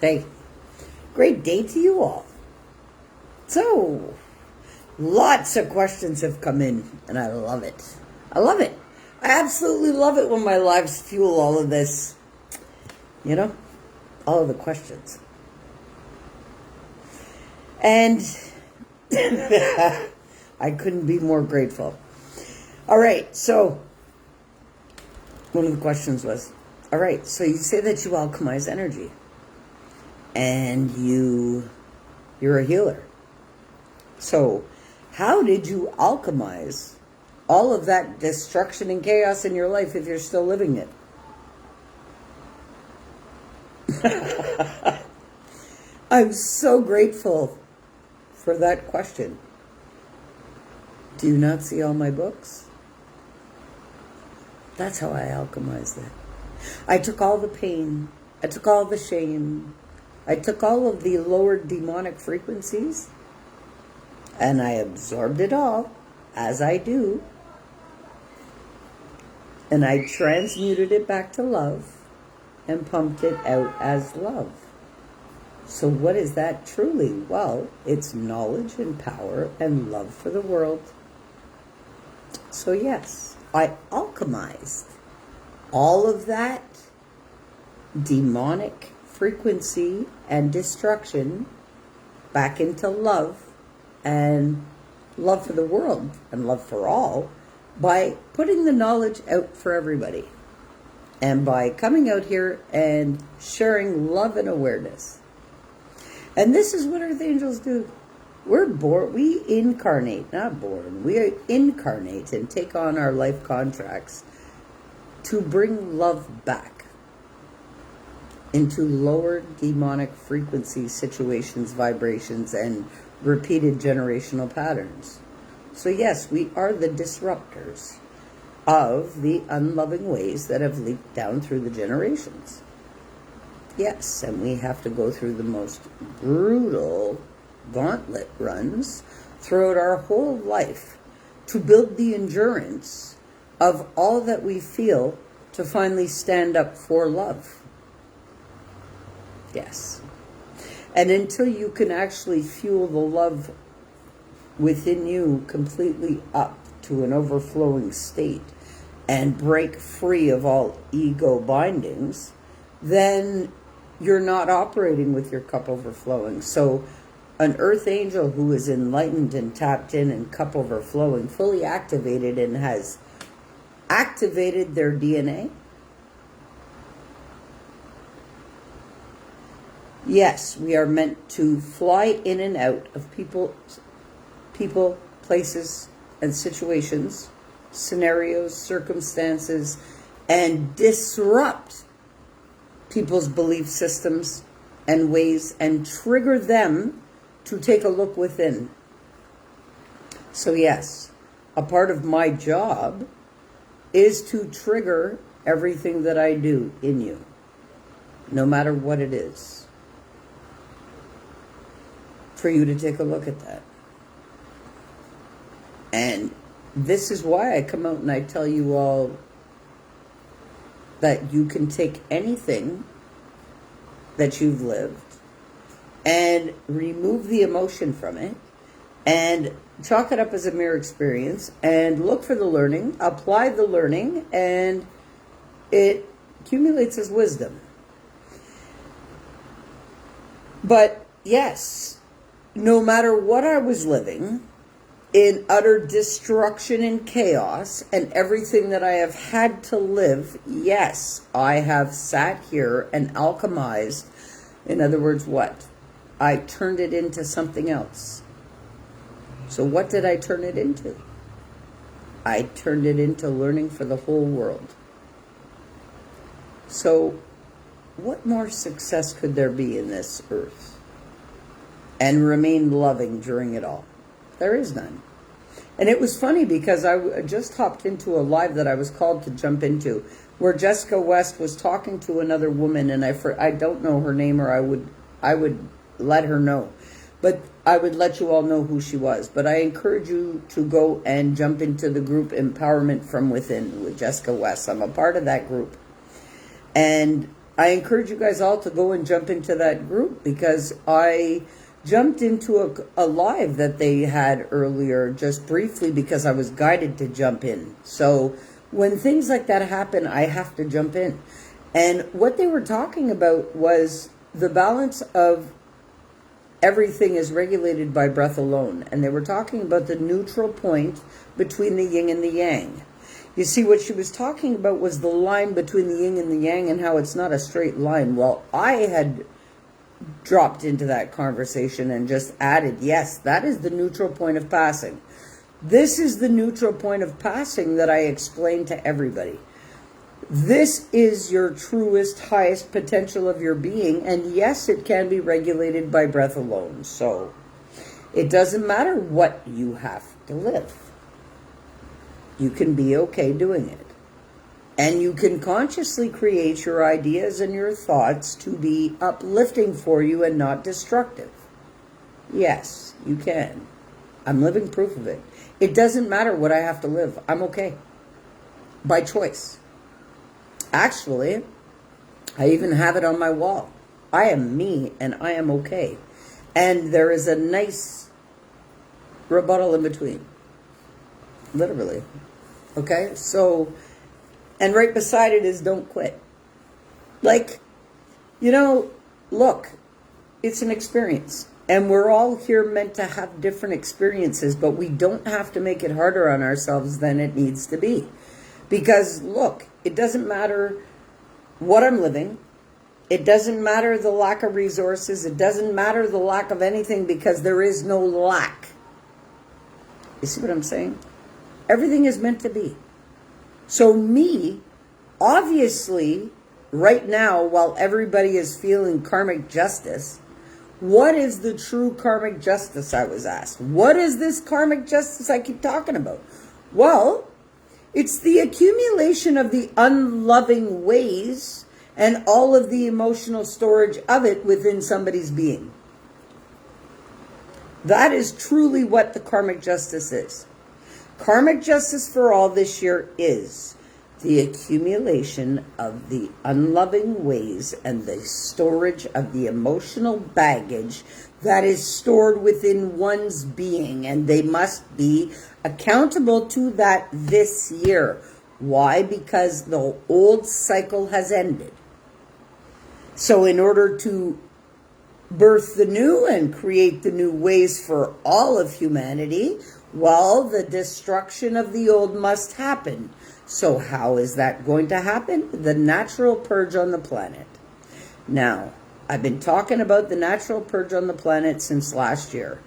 Hey, great day to you all. So, lots of questions have come in, and I love it. I love it. I absolutely love it when my lives fuel all of this, all of the questions. And I couldn't be more grateful. All right, so one of the questions was, all right, so you say that you alchemize energy and you're a healer. So how did you alchemize all of that destruction and chaos in your life if you're still living it? I'm so grateful for that question. Do you not see all my books? That's how I alchemized it. I took all the pain. I took all the shame. I took all of the lower demonic frequencies and I absorbed it all, as I do. And I transmuted it back to love and pumped it out as love. So what is that truly? Well, it's knowledge and power and love for the world. So yes, I alchemized all of that demonic frequency and destruction back into love and love for the world and love for all by putting the knowledge out for everybody and by coming out here and sharing love and awareness. And this is what Earth Angels do. We're born, we incarnate, not born, we incarnate and take on our life contracts to bring love back into lower demonic frequency situations, vibrations, and repeated generational patterns. So yes, we are the disruptors of the unloving ways that have leaked down through the generations. Yes, and we have to go through the most brutal gauntlet runs throughout our whole life to build the endurance of all that we feel to finally stand up for love. Yes. And until you can actually fuel the love within you completely up to an overflowing state and break free of all ego bindings, then you're not operating with your cup overflowing. So an earth angel who is enlightened and tapped in and cup overflowing, fully activated and has activated their DNA. Yes, we are meant to fly in and out of people, places, and situations, scenarios, circumstances, and disrupt people's belief systems and ways and trigger them to take a look within. So yes, a part of my job is to trigger everything that I do in you, no matter what it is, for you to take a look at that. And this is why I come out and I tell you all that you can take anything that you've lived and remove the emotion from it and chalk it up as a mere experience and look for the learning, apply the learning, and it accumulates as wisdom. But yes, no matter what I was living, in utter destruction and chaos and everything that I have had to live, yes, I have sat here and alchemized. In other words, what? I turned it into something else. So what did I turn it into? I turned it into learning for the whole world. So what more success could there be in this earth? And remain loving during it all. There is none. And it was funny because I just hopped into a live that I was called to jump into where Jessica West was talking to another woman, and I don't know her name, or I would let her know. But I would let you all know who she was. But I encourage you to go and jump into the group Empowerment from Within with Jessica West. I'm a part of that group. And I encourage you guys all to go and jump into that group, because I jumped into a live that they had earlier just briefly because I was guided to jump in. So when things like that happen, I have to jump in. And what they were talking about was the balance of everything is regulated by breath alone. And they were talking about the neutral point between the yin and the yang. You see, what she was talking about was the line between the yin and the yang and how it's not a straight line. Well, I had dropped into that conversation and just added, yes, that is the neutral point of passing. This is the neutral point of passing that I explained to everybody. This is your truest, highest potential of your being. And yes, it can be regulated by breath alone. So it doesn't matter what you have to live. You can be okay doing it. And you can consciously create your ideas and your thoughts to be uplifting for you and not destructive. Yes, you can. I'm living proof of it. It doesn't matter what I have to live. I'm okay. By choice. Actually, I even have it on my wall. I am me and I am okay. And there is a nice rebuttal in between. Literally. Okay? So, and right beside it is don't quit. Like, you know, look, it's an experience. And we're all here meant to have different experiences, but we don't have to make it harder on ourselves than it needs to be. Because, look, it doesn't matter what I'm living. It doesn't matter the lack of resources. It doesn't matter the lack of anything, because there is no lack. You see what I'm saying? Everything is meant to be. So me, obviously, right now, while everybody is feeling karmic justice, what is the true karmic justice, I was asked? What is this karmic justice I keep talking about? Well, it's the accumulation of the unloving ways and all of the emotional storage of it within somebody's being. That is truly what the karmic justice is. Karmic justice for all this year is the accumulation of the unloving ways and the storage of the emotional baggage that is stored within one's being, and they must be accountable to that this year. Why? Because the old cycle has ended. So in order to birth the new and create the new ways for all of humanity, well, the destruction of the old must happen. So how is that going to happen? The natural purge on the planet. Now, I've been talking about the natural purge on the planet since last year.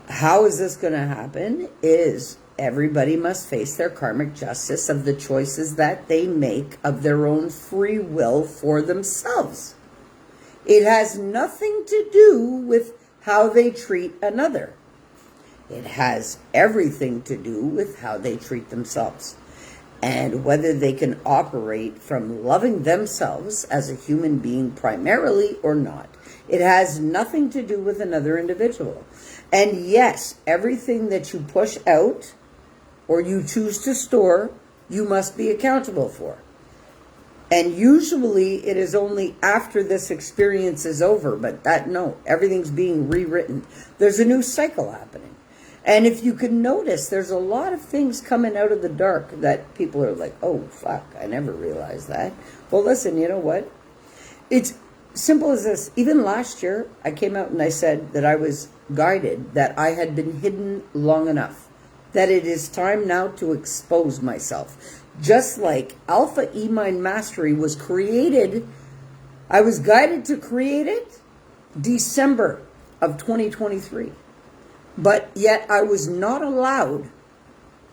How is this going to happen? Is everybody must face their karmic justice of the choices that they make of their own free will for themselves. It has nothing to do with how they treat another. It has everything to do with how they treat themselves and whether they can operate from loving themselves as a human being primarily or not. It has nothing to do with another individual. And yes, everything that you push out or you choose to store, you must be accountable for. And usually it is only after this experience is over, but no, everything's being rewritten. There's a new cycle happening. And if you can notice, there's a lot of things coming out of the dark that people are like, oh, fuck, I never realized that. Well, listen, you know what? It's simple as this. Even last year, I came out and I said that I was guided, that I had been hidden long enough, that it is time now to expose myself. Just like Alpha E-Mind Mastery was created, I was guided to create it December of 2023. But yet I was not allowed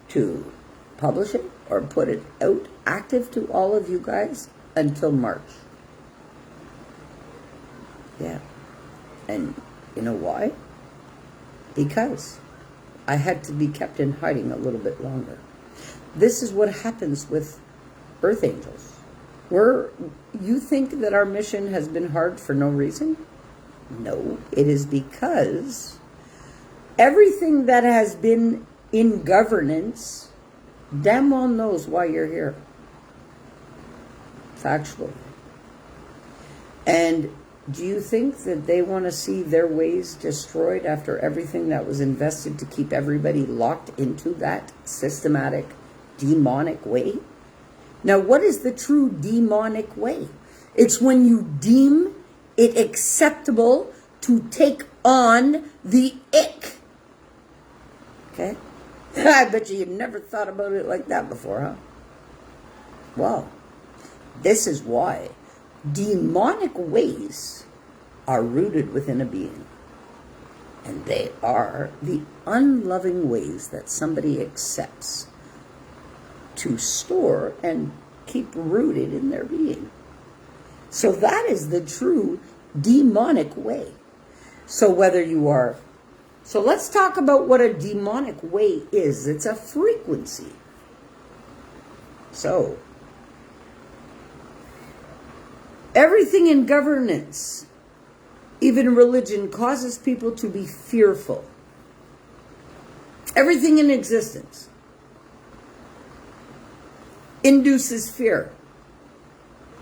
to publish it or put it out active to all of you guys until March. Yeah. And you know why? Because I had to be kept in hiding a little bit longer. This is what happens with Earth Angels. You think that our mission has been hard for no reason? No, it is because everything that has been in governance damn well knows why you're here. Factual. And do you think that they want to see their ways destroyed after everything that was invested to keep everybody locked into that systematic, demonic way? Now, what is the true demonic way? It's when you deem it acceptable to take on the ick. Okay? I bet you never thought about it like that before, huh? Well, this is why demonic ways are rooted within a being. And they are the unloving ways that somebody accepts to store and keep rooted in their being. So that is the true demonic way. So whether you are... So let's talk about what a demonic way is. It's a frequency. So, everything in governance, even religion, causes people to be fearful. Everything in existence induces fear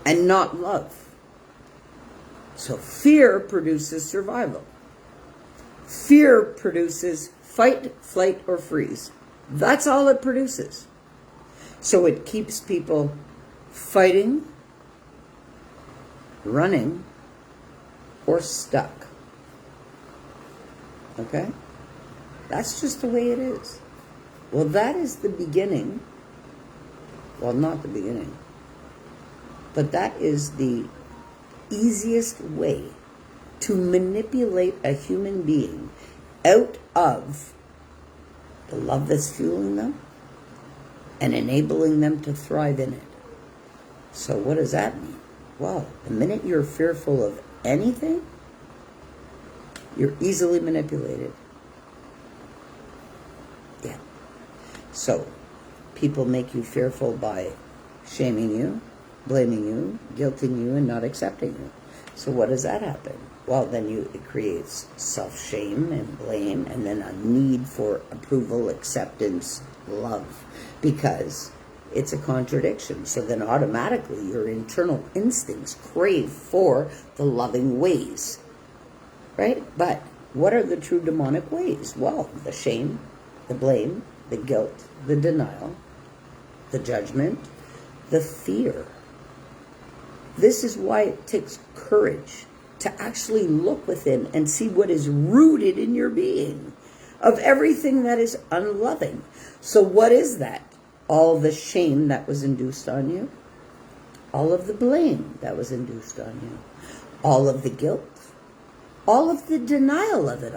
and not love. So fear produces survival. Fear produces fight, flight, or freeze. That's all it produces. So it keeps people fighting, running, or stuck. Okay? That's just the way it is. Well, that is the beginning. Well, not the beginning. But that is the easiest way to manipulate a human being out of the love that's fueling them and enabling them to thrive in it. So what does that mean? Well, the minute you're fearful of anything, you're easily manipulated. Yeah. So people make you fearful by shaming you, blaming you, guilting you, and not accepting you. So what does that happen? Well, then it creates self-shame and blame, and then a need for approval, acceptance, love, because it's a contradiction. So then automatically your internal instincts crave for the loving ways, right? But what are the true demonic ways? Well, the shame, the blame, the guilt, the denial, the judgment, the fear. This is why it takes courage to actually look within and see what is rooted in your being of everything that is unloving. So what is that? All the shame that was induced on you, all of the blame that was induced on you, all of the guilt, all of the denial of it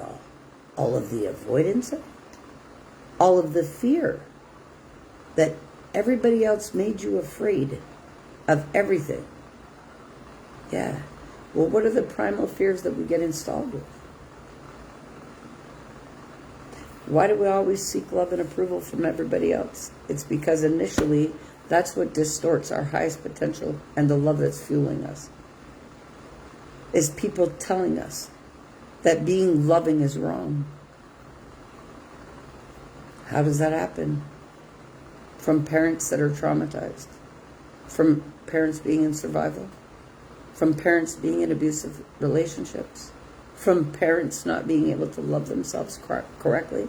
all of the avoidance of it, all of the fear that everybody else made you afraid of everything. Yeah. Well, what are the primal fears that we get installed with? Why do we always seek love and approval from everybody else? It's because initially that's what distorts our highest potential and the love that's fueling us. Is people telling us that being loving is wrong. How does that happen? From parents that are traumatized. From parents being in survival. From parents being in abusive relationships. From parents not being able to love themselves correctly.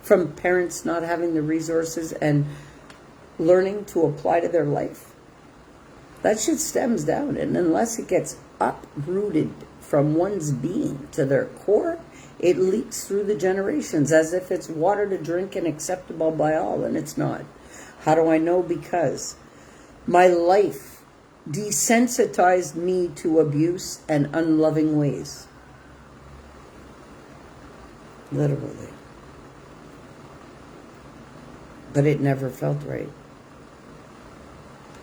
From parents not having the resources and learning to apply to their life. That shit stems down, and unless it gets uprooted from one's being to their core, it leaks through the generations as if it's water to drink and acceptable by all, and it's not. How do I know? Because my life desensitized me to abuse and unloving ways. Literally. But it never felt right.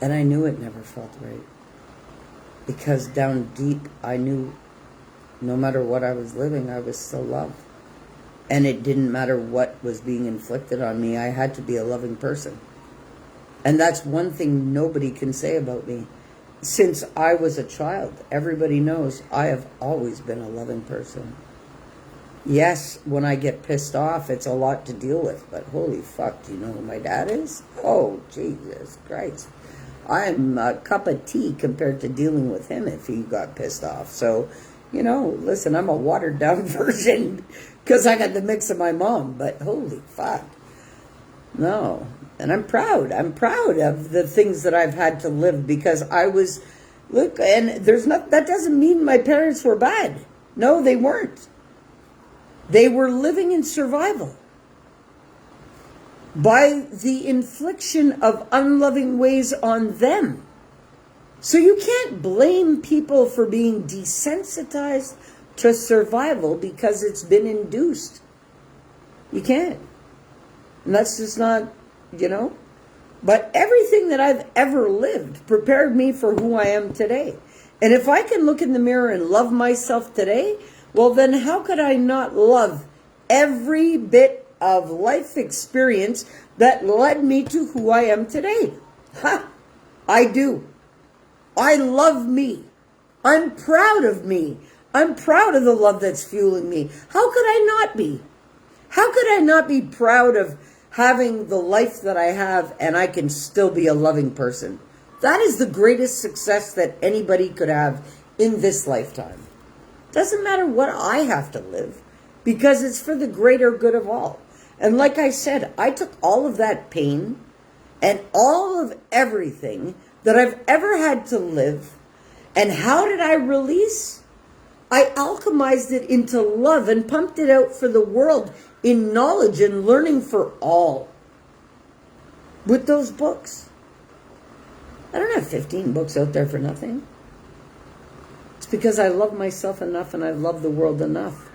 And I knew it never felt right. Because down deep, I knew no matter what I was living, I was still loved. And it didn't matter what was being inflicted on me, I had to be a loving person. And that's one thing nobody can say about me. Since I was a child, everybody knows I have always been a loving person. Yes, when I get pissed off, it's a lot to deal with, but holy fuck, do you know who my dad is? Oh, Jesus Christ. I'm a cup of tea compared to dealing with him if he got pissed off. So, listen, I'm a watered down version because I got the mix of my mom, but holy fuck. No. And I'm proud. I'm proud of the things that I've had to live because and that doesn't mean my parents were bad. No, they weren't. They were living in survival by the infliction of unloving ways on them. So you can't blame people for being desensitized to survival because it's been induced. You can't. And that's just not, But everything that I've ever lived prepared me for who I am today. And if I can look in the mirror and love myself today, well, then how could I not love every bit of life experience that led me to who I am today? I do. I love me. I'm proud of me. I'm proud of the love that's fueling me. How could I not be? How could I not be proud of having the life that I have and I can still be a loving person? That is the greatest success that anybody could have in this lifetime. Doesn't matter what I have to live because it's for the greater good of all. And like I said, I took all of that pain and all of everything that I've ever had to live. And how did I release? I alchemized it into love and pumped it out for the world in knowledge and learning for all. With those books. I don't have 15 books out there for nothing. It's because I love myself enough and I love the world enough.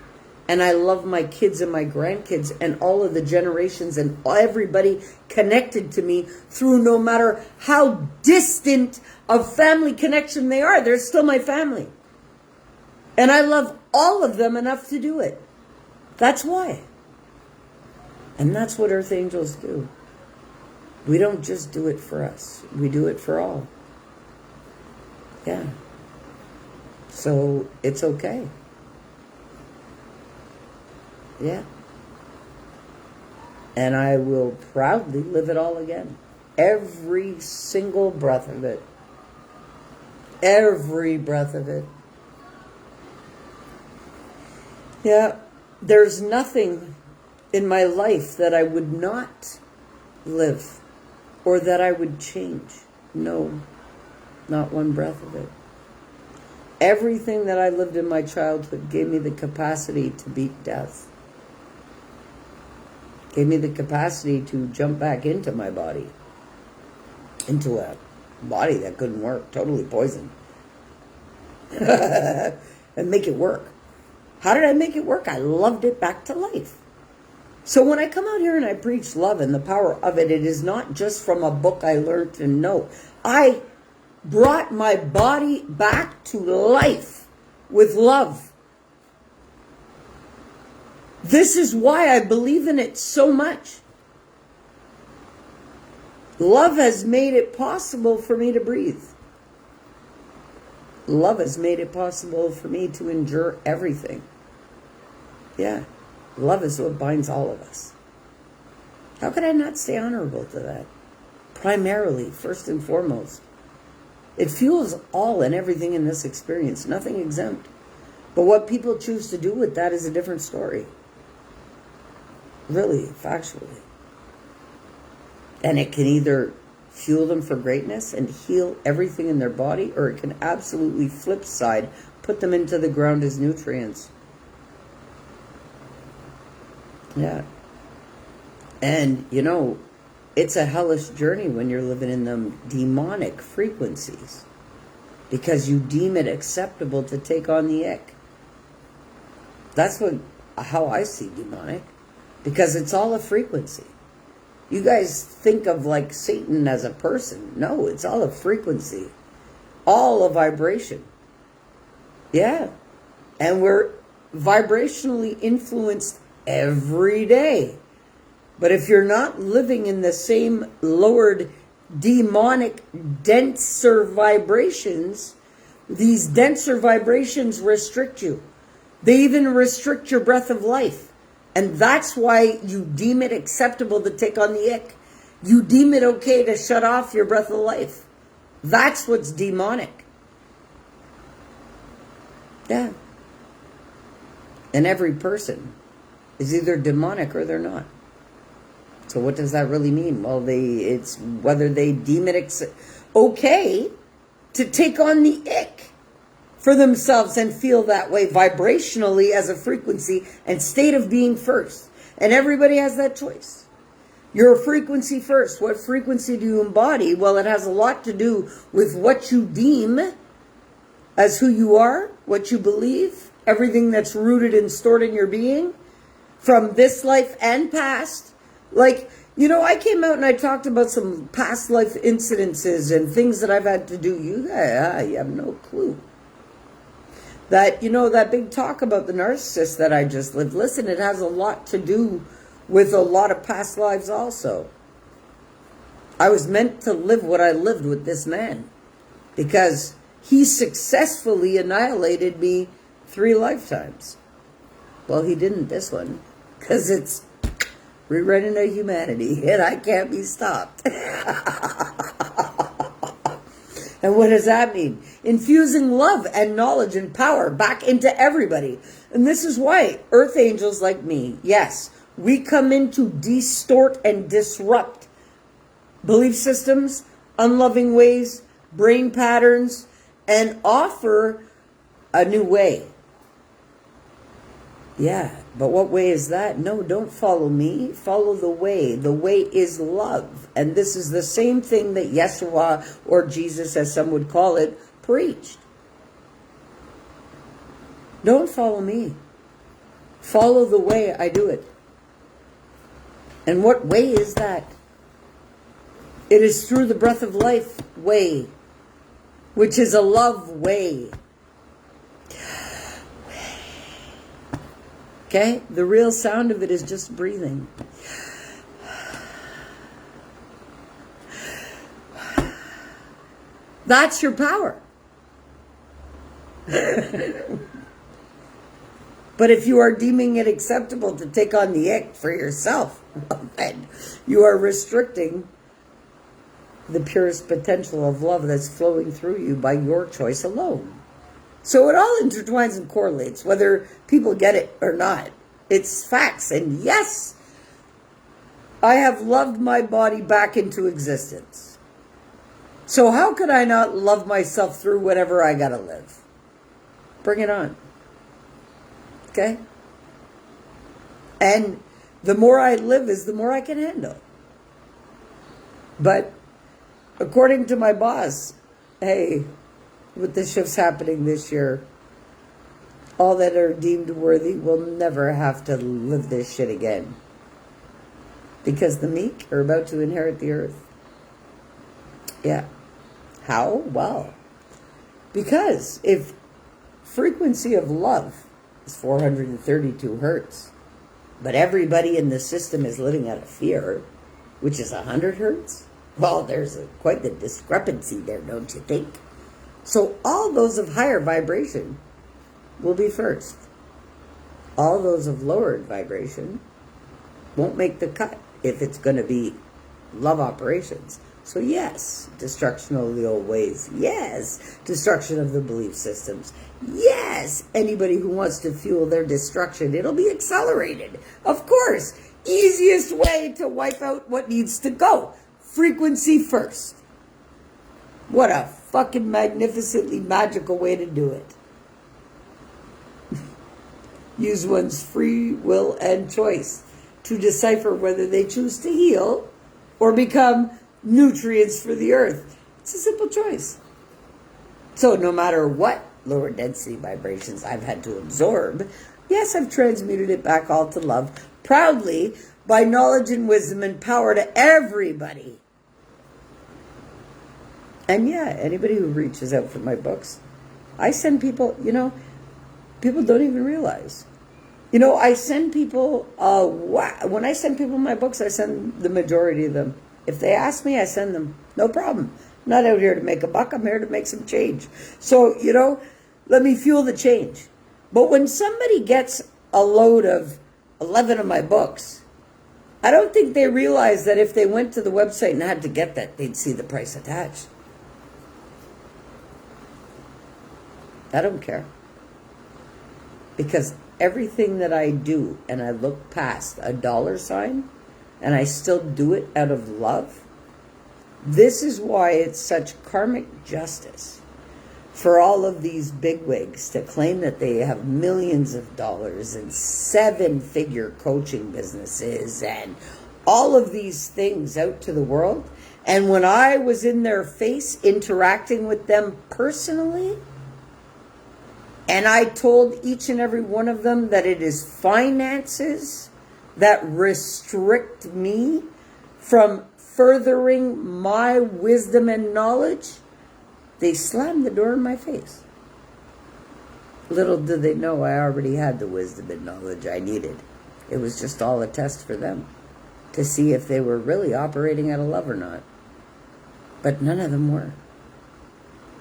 And I love my kids and my grandkids and all of the generations and everybody connected to me through no matter how distant of family connection they are. They're still my family. And I love all of them enough to do it. That's why. And that's what Earth Angels do. We don't just do it for us. We do it for all. Yeah. So it's okay. Yeah. And I will proudly live it all again. Every single breath of it. Every breath of it. Yeah. There's nothing in my life that I would not live or that I would change. No. Not one breath of it. Everything that I lived in my childhood gave me the capacity to beat death. Gave me the capacity to jump back into my body. Into a body that couldn't work. Totally poisoned. And make it work. How did I make it work? I loved it back to life. So when I come out here and I preach love and the power of it, it is not just from a book I learned to know. I brought my body back to life with love. This is why I believe in it so much. Love has made it possible for me to breathe. Love has made it possible for me to endure everything. Yeah. Love is what binds all of us. How could I not stay honorable to that? Primarily, first and foremost. It fuels all and everything in this experience, nothing exempt. But what people choose to do with that is a different story. Really, factually. And it can either fuel them for greatness and heal everything in their body, or it can absolutely flip side, put them into the ground as nutrients. Yeah. And, it's a hellish journey when you're living in them demonic frequencies. Because you deem it acceptable to take on the ick. That's how I see demonic. Because it's all a frequency. You guys think of like Satan as a person. No, it's all a frequency. All a vibration. Yeah. And we're vibrationally influenced every day. But if you're not living in the same lowered, demonic, denser vibrations, these denser vibrations restrict you. They even restrict your breath of life. And that's why you deem it acceptable to take on the ick. You deem it okay to shut off your breath of life. That's what's demonic. Yeah. And every person is either demonic or they're not. So what does that really mean? Well, it's whether they deem it okay to take on the ick for themselves and feel that way vibrationally as a frequency and state of being first. And everybody has that choice. You're a frequency first. What frequency do you embody? Well, it has a lot to do with what you deem as who you are, what you believe, everything that's rooted and stored in your being from this life and past. Like, I came out and I talked about some past life incidences and things that I've had to do. You have no clue. That, that big talk about the narcissist that I just lived. Listen, it has a lot to do with a lot of past lives also. I was meant to live what I lived with this man because he successfully annihilated me 3 lifetimes. Well, he didn't this one because it's rewriting of humanity and I can't be stopped. And what does that mean? Infusing love and knowledge and power back into everybody. And this is why earth angels like me, yes, we come in to distort and disrupt belief systems, unloving ways, brain patterns, and offer a new way. Yeah, but what way is that? No, don't follow me. Follow the way. The way is love. And this is the same thing that Yeshua, or Jesus as some would call it, preached. Don't follow me. Follow the way I do it. And what way is that? It is through the breath of life way, which is a love way. Okay? The real sound of it is just breathing. That's your power. But if you are deeming it acceptable to take on the ick for yourself, then you are restricting the purest potential of love that's flowing through you by your choice alone. So it all intertwines and correlates, whether people get it or not. It's facts. And yes, I have loved my body back into existence. So how could I not love myself through whatever I gotta live? Bring it on. Okay? And the more I live is the more I can handle. But according to my boss, hey, with the shifts happening this year, all that are deemed worthy will never have to live this shit again. Because the meek are about to inherit the earth. Yeah. How? Well, because if frequency of love is 432 hertz, but everybody in the system is living out of fear, which is 100 hertz, well, there's quite the discrepancy there, don't you think? So all those of higher vibration will be first. All those of lowered vibration won't make the cut if it's going to be love operations. So yes, destruction of the old ways. Yes, destruction of the belief systems. Yes, anybody who wants to fuel their destruction, it'll be accelerated. Of course, easiest way to wipe out what needs to go. Frequency first. What a fucking magnificently magical way to do it. Use one's free will and choice to decipher whether they choose to heal or become nutrients for the earth. It's a simple choice. So no matter what lower density vibrations I've had to absorb, yes, I've transmuted it back all to love, proudly, by knowledge and wisdom and power to everybody. And yeah, anybody who reaches out for my books, I send people, people don't even realize. I send people, when I send people my books, I send the majority of them. If they ask me, I send them. No problem. I'm not out here to make a buck. I'm here to make some change. So, let me fuel the change. But when somebody gets a load of 11 of my books, I don't think they realize that if they went to the website and had to get that, they'd see the price attached. I don't care. Because everything that I do, and I look past a dollar sign, and I still do it out of love, this is why it's such karmic justice for all of these bigwigs to claim that they have millions of dollars and 7-figure coaching businesses and all of these things out to the world. And when I was in their face interacting with them personally, and I told each and every one of them that it is finances that restrict me from furthering my wisdom and knowledge, they slammed the door in my face. Little did they know I already had the wisdom and knowledge I needed. It was just all a test for them to see if they were really operating out of love or not. But none of them were.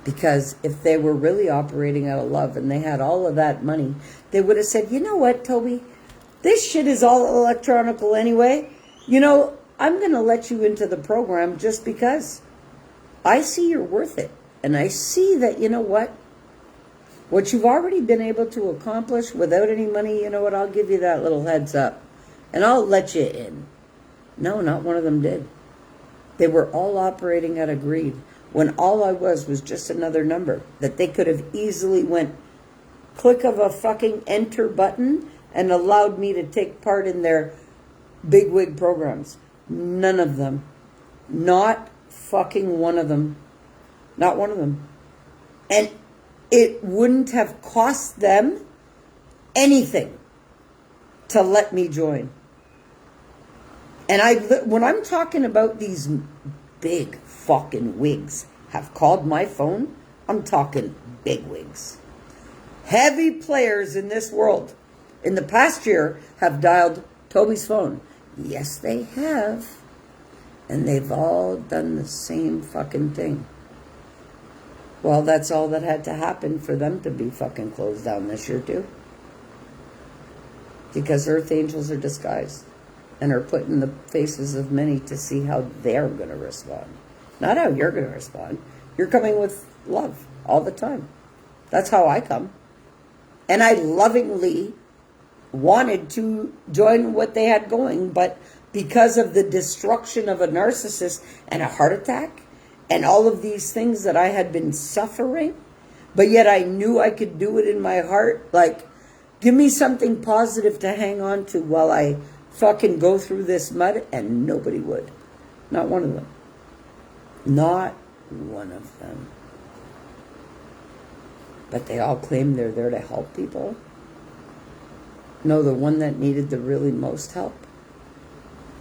Because if they were really operating out of love and they had all of that money, they would have said, you know what, Toby? This shit is all electronical anyway. You know, I'm going to let you into the program just because I see you're worth it. And I see that, you know what you've already been able to accomplish without any money, you know what, I'll give you that little heads up. And I'll let you in. No, not one of them did. They were all operating out of greed. When all I was just another number that they could have easily went click of a fucking enter button and allowed me to take part in their bigwig programs. None of them. Not fucking one of them. Not one of them. And it wouldn't have cost them anything to let me join. And when I'm talking about these big fucking wigs have called my phone, I'm talking big wigs. Heavy players in this world in the past year have dialed Toby's phone. Yes, they have. And they've all done the same fucking thing. Well, that's all that had to happen for them to be fucking closed down this year too. Because earth angels are disguised and are put in the faces of many to see how they're going to respond. Not how you're going to respond. You're coming with love all the time. That's how I come. And I lovingly wanted to join what they had going, but because of the destruction of a narcissist and a heart attack and all of these things that I had been suffering, but yet I knew I could do it in my heart, like, give me something positive to hang on to while I fucking go through this mud, and nobody would. Not one of them. Not one of them. But they all claim they're there to help people. No, the one that needed the really most help,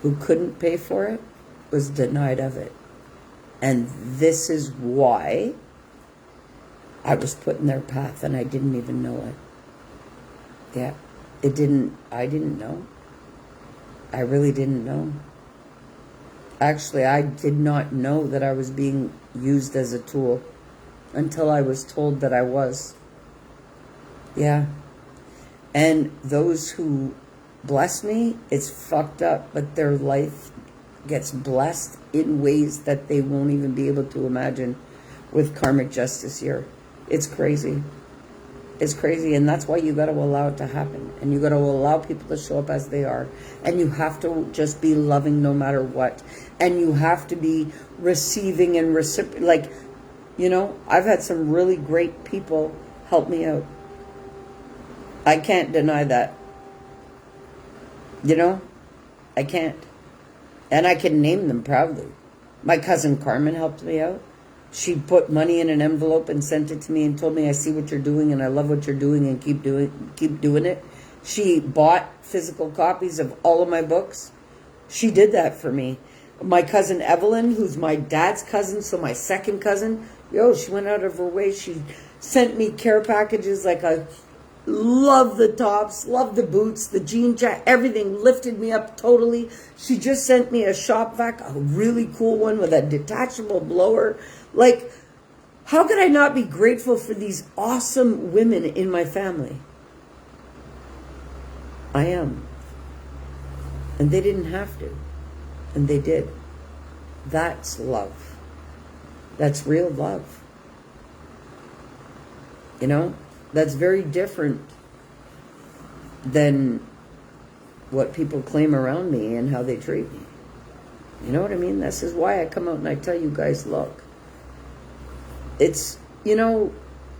who couldn't pay for it, was denied of it. And this is why I was put in their path and I didn't even know it. Yeah, I didn't know. I really didn't know. Actually, I did not know that I was being used as a tool until I was told that I was. Yeah. And those who bless me, it's fucked up, but their life gets blessed in ways that they won't even be able to imagine with karmic justice here. It's crazy. It's crazy, and that's why you got to allow it to happen. And you got to allow people to show up as they are. And you have to just be loving no matter what. And you have to be receiving and like, you know, I've had some really great people help me out. I can't deny that. You know, I can't. And I can name them proudly. My cousin Carmen helped me out. She put money in an envelope and sent it to me and told me, I see what you're doing and I love what you're doing and keep doing it. She bought physical copies of all of my books. She did that for me. My cousin Evelyn, who's my dad's cousin, so my second cousin, she went out of her way. She sent me care packages. Like, I love the tops, love the boots, the jean jacket, everything lifted me up totally. She just sent me a shop vac, a really cool one with a detachable blower. Like, how could I not be grateful for these awesome women in my family? I am. And they didn't have to. And they did. That's love. That's real love. You know, that's very different than what people claim around me and how they treat me. You know what I mean? This is why I come out and I tell you guys, look, it's, you know,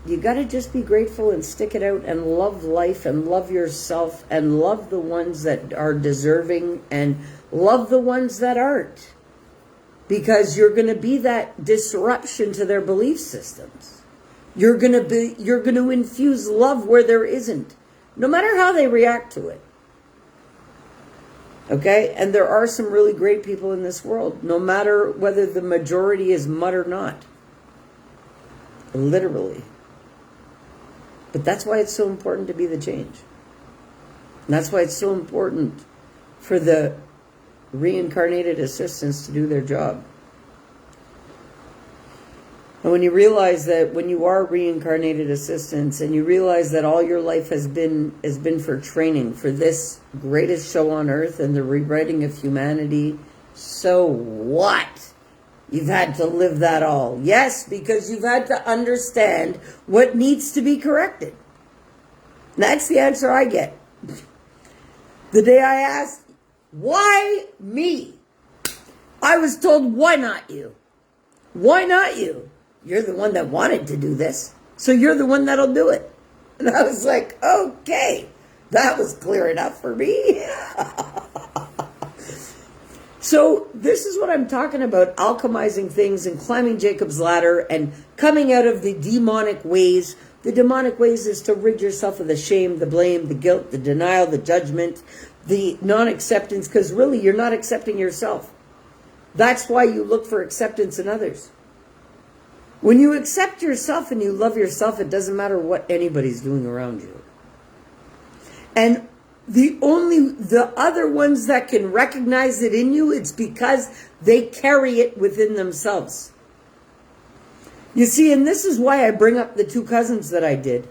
you got to just be grateful and stick it out and love life and love yourself and love the ones that are deserving and love the ones that aren't. Because you're going to be that disruption to their belief systems. You're going to infuse love where there isn't, no matter how they react to it. Okay? And there are some really great people in this world, no matter whether the majority is mud or not. Literally. But that's why it's so important to be the change. And that's why it's so important for the reincarnated assistants to do their job. And when you realize that when you are reincarnated assistants and you realize that all your life has been for training for this greatest show on earth and the rewriting of humanity, so what? You've had to live that all. Yes, because you've had to understand what needs to be corrected. And that's the answer I get. The day I asked, why me? I was told, why not you? Why not you? You're the one that wanted to do this, so you're the one that'll do it. And I was like, okay, that was clear enough for me. So this is what I'm talking about, alchemizing things and climbing Jacob's ladder and coming out of the demonic ways. The demonic ways is to rid yourself of the shame, the blame, the guilt, the denial, the judgment, the non-acceptance, because really you're not accepting yourself. That's why you look for acceptance in others. When you accept yourself and you love yourself, it doesn't matter what anybody's doing around you. And the other ones that can recognize it in you, it's because they carry it within themselves. You see, and this is why I bring up the two cousins that I did.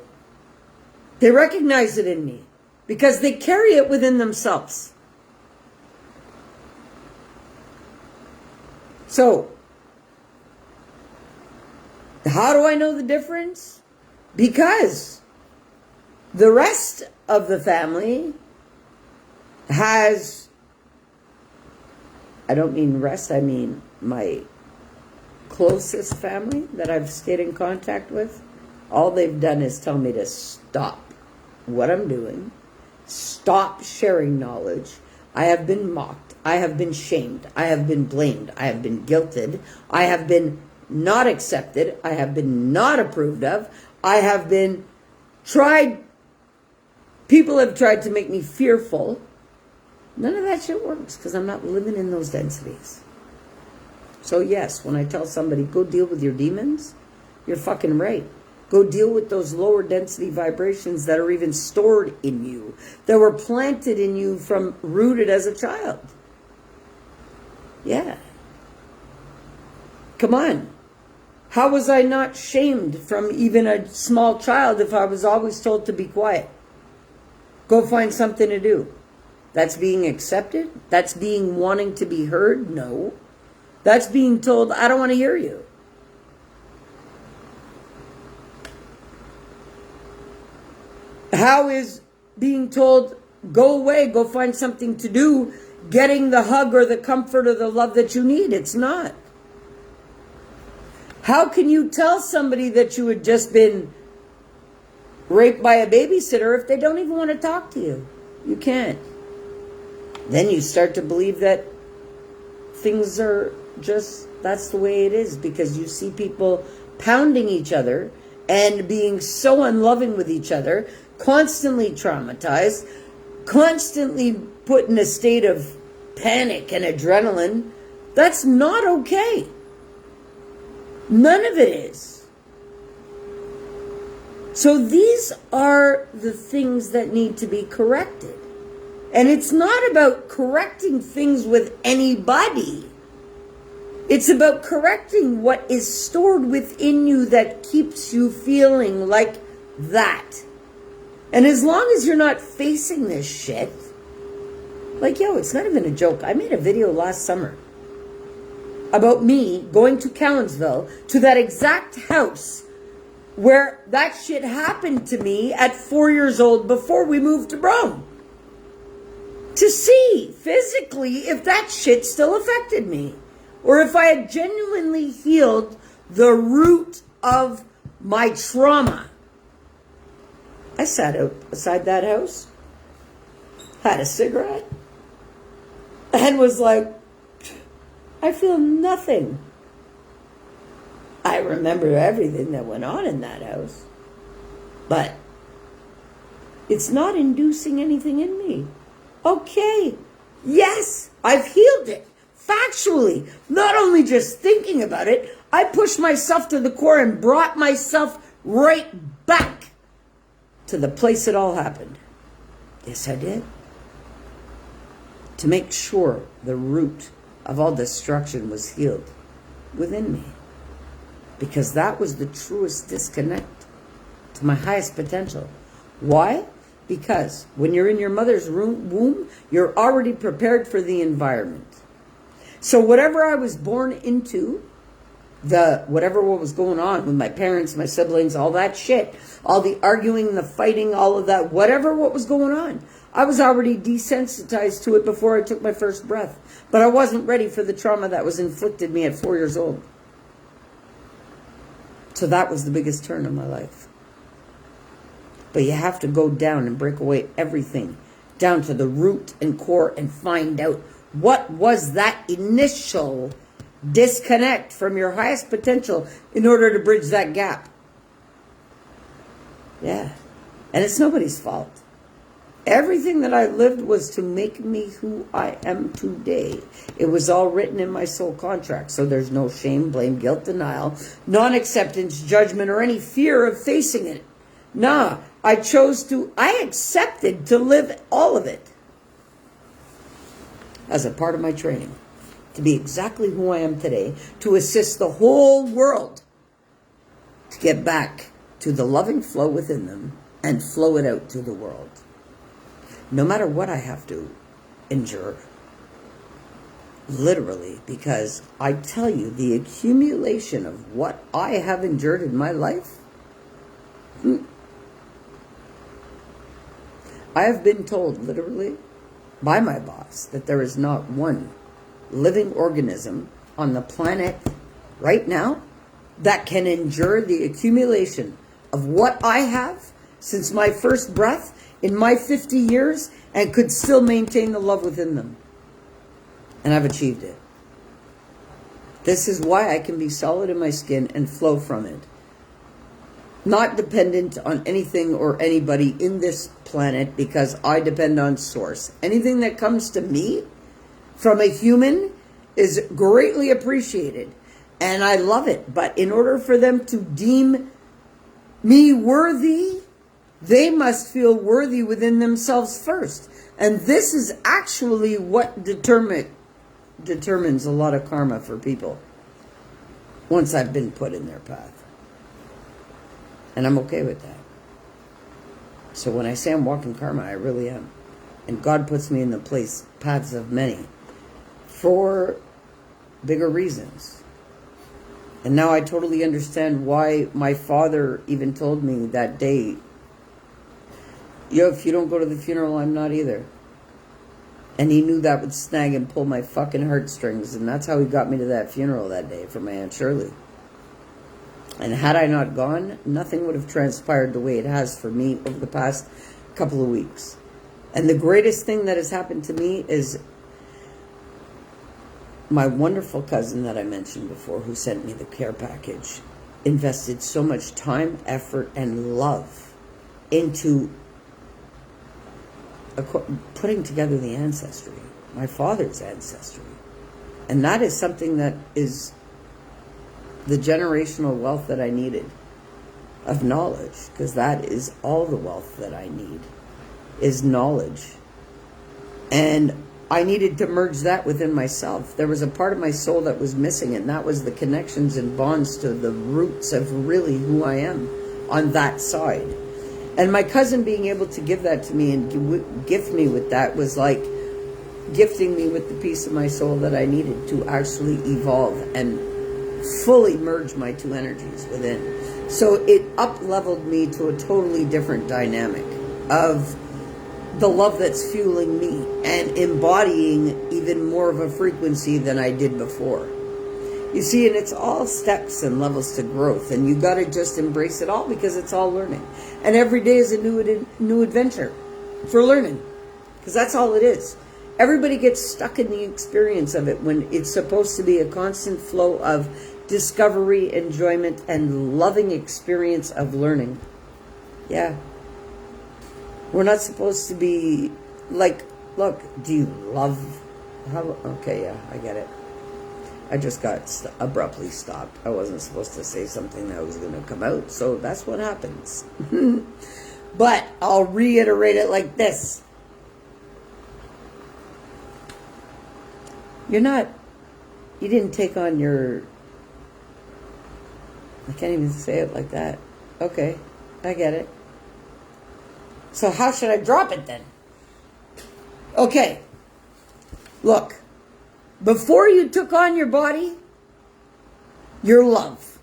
They recognize it in me because they carry it within themselves. So, how do I know the difference? Because the rest of the family has, I don't mean rest, I mean my closest family that I've stayed in contact with. All they've done is tell me to stop what I'm doing, stop sharing knowledge. I have been mocked. I have been shamed. I have been blamed. I have been guilted. I have been not accepted. I have been not approved of. I have been tried. People have tried to make me fearful. None of that shit works because I'm not living in those densities. So yes, when I tell somebody, go deal with your demons, you're fucking right. Go deal with those lower density vibrations that are even stored in you, that were planted in you from rooted as a child. Yeah. Come on. How was I not shamed from even a small child if I was always told to be quiet? Go find something to do. That's being accepted? That's being wanting to be heard? No. That's being told, I don't want to hear you. How is being told, go away, go find something to do, getting the hug or the comfort or the love that you need? It's not. How can you tell somebody that you had just been raped by a babysitter if they don't even want to talk to you? You can't. Then you start to believe that things are just, that's the way it is, because you see people pounding each other and being so unloving with each other, constantly traumatized, constantly put in a state of panic and adrenaline. That's not okay. None of it is. So these are the things that need to be corrected. And it's not about correcting things with anybody. It's about correcting what is stored within you that keeps you feeling like that. And as long as you're not facing this shit, like, yo, it's not even a joke. I made a video last summer about me going to Cowansville, to that exact house where that shit happened to me at 4 years old before we moved to Rome. To see physically if that shit still affected me. Or if I had genuinely healed the root of my trauma. I sat outside that house, had a cigarette, and was like, I feel nothing. I remember everything that went on in that house. But it's not inducing anything in me. Okay, yes, I've healed it. Factually, not only just thinking about it, I pushed myself to the core and brought myself right back to the place it all happened. Yes, I did. To make sure the root of all destruction was healed within me. Because that was the truest disconnect to my highest potential. Why? Because when you're in your mother's womb, you're already prepared for the environment. So whatever I was born into, whatever what was going on with my parents, my siblings, all that shit, all the arguing, the fighting, all of that, whatever what was going on, I was already desensitized to it before I took my first breath. But I wasn't ready for the trauma that was inflicted me at 4 years old. So that was the biggest turn in my life. But you have to go down and break away everything, down to the root and core, and find out what was that initial disconnect from your highest potential in order to bridge that gap. Yeah. And it's nobody's fault. Everything that I lived was to make me who I am today. It was all written in my soul contract. So there's no shame, blame, guilt, denial, non-acceptance, judgment, or any fear of facing it. Nah, I accepted to live all of it as a part of my training. To be exactly who I am today. To assist the whole world to get back to the loving flow within them and flow it out to the world. No matter what I have to endure. Literally, because I tell you, the accumulation of what I have endured in my life, I have been told, literally, by my boss, that there is not one living organism on the planet right now that can endure the accumulation of what I have since my first breath in my 50 years and could still maintain the love within them. And I've achieved it. This is why I can be solid in my skin and flow from it. Not dependent on anything or anybody in this planet, because I depend on source. Anything that comes to me from a human is greatly appreciated. And I love it. But in order for them to deem me worthy, they must feel worthy within themselves first. And this is actually what determines a lot of karma for people once I've been put in their path. And I'm okay with that. So when I say I'm walking karma, I really am. And God puts me in the paths of many for bigger reasons. And now I totally understand why my father even told me that day, yo, if you don't go to the funeral, I'm not either. And he knew that would snag and pull my fucking heartstrings. And that's how he got me to that funeral that day for my Aunt Shirley. And had I not gone, nothing would have transpired the way it has for me over the past couple of weeks. And the greatest thing that has happened to me is my wonderful cousin that I mentioned before, who sent me the care package, invested so much time, effort, and love into putting together the ancestry, my father's ancestry. And that is something that is the generational wealth that I needed of knowledge, because that is all the wealth that I need, is knowledge. And I needed to merge that within myself. There was a part of my soul that was missing, and that was the connections and bonds to the roots of really who I am on that side. And my cousin being able to give that to me and gift me with that was like gifting me with the piece of my soul that I needed to actually evolve and fully merge my two energies within. So it up-leveled me to a totally different dynamic of the love that's fueling me and embodying even more of a frequency than I did before. You see, and it's all steps and levels to growth, and you got to just embrace it all because it's all learning. And every day is a new adventure for learning, because that's all it is. Everybody gets stuck in the experience of it when it's supposed to be a constant flow of discovery, enjoyment, and loving experience of learning. Yeah. We're not supposed to be like, look, do you love how, okay, yeah, I get it. I just got abruptly stopped. I wasn't supposed to say something that was going to come out, so that's what happens. But I'll reiterate it like this. You didn't take on your, I can't even say it like that. Okay, I get it. So how should I drop it then? Okay, look, before you took on your body, your love.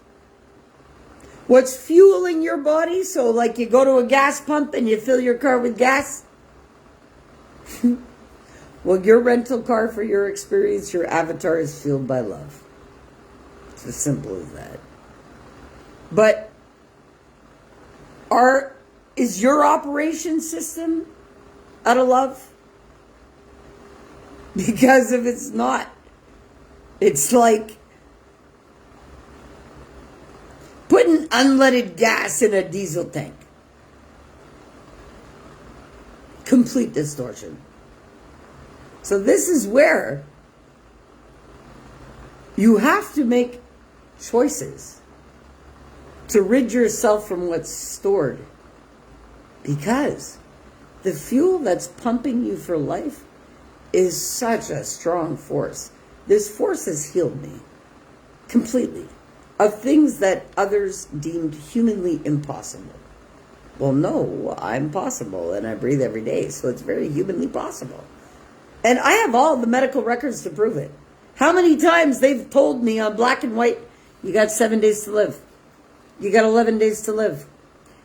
What's fueling your body? So like you go to a gas pump and you fill your car with gas. Well, your rental car for your experience, your avatar is fueled by love. It's as simple as that. But is your operation system out of love? Because if it's not, it's like putting unleaded gas in a diesel tank. Complete distortion. So this is where you have to make choices to rid yourself from what's stored. Because the fuel that's pumping you for life is such a strong force. This force has healed me completely of things that others deemed humanly impossible. Well, no, I'm possible and I breathe every day, so it's very humanly possible. And I have all the medical records to prove it. How many times they've told me on black and white, you got 7 days to live. You got 11 days to live.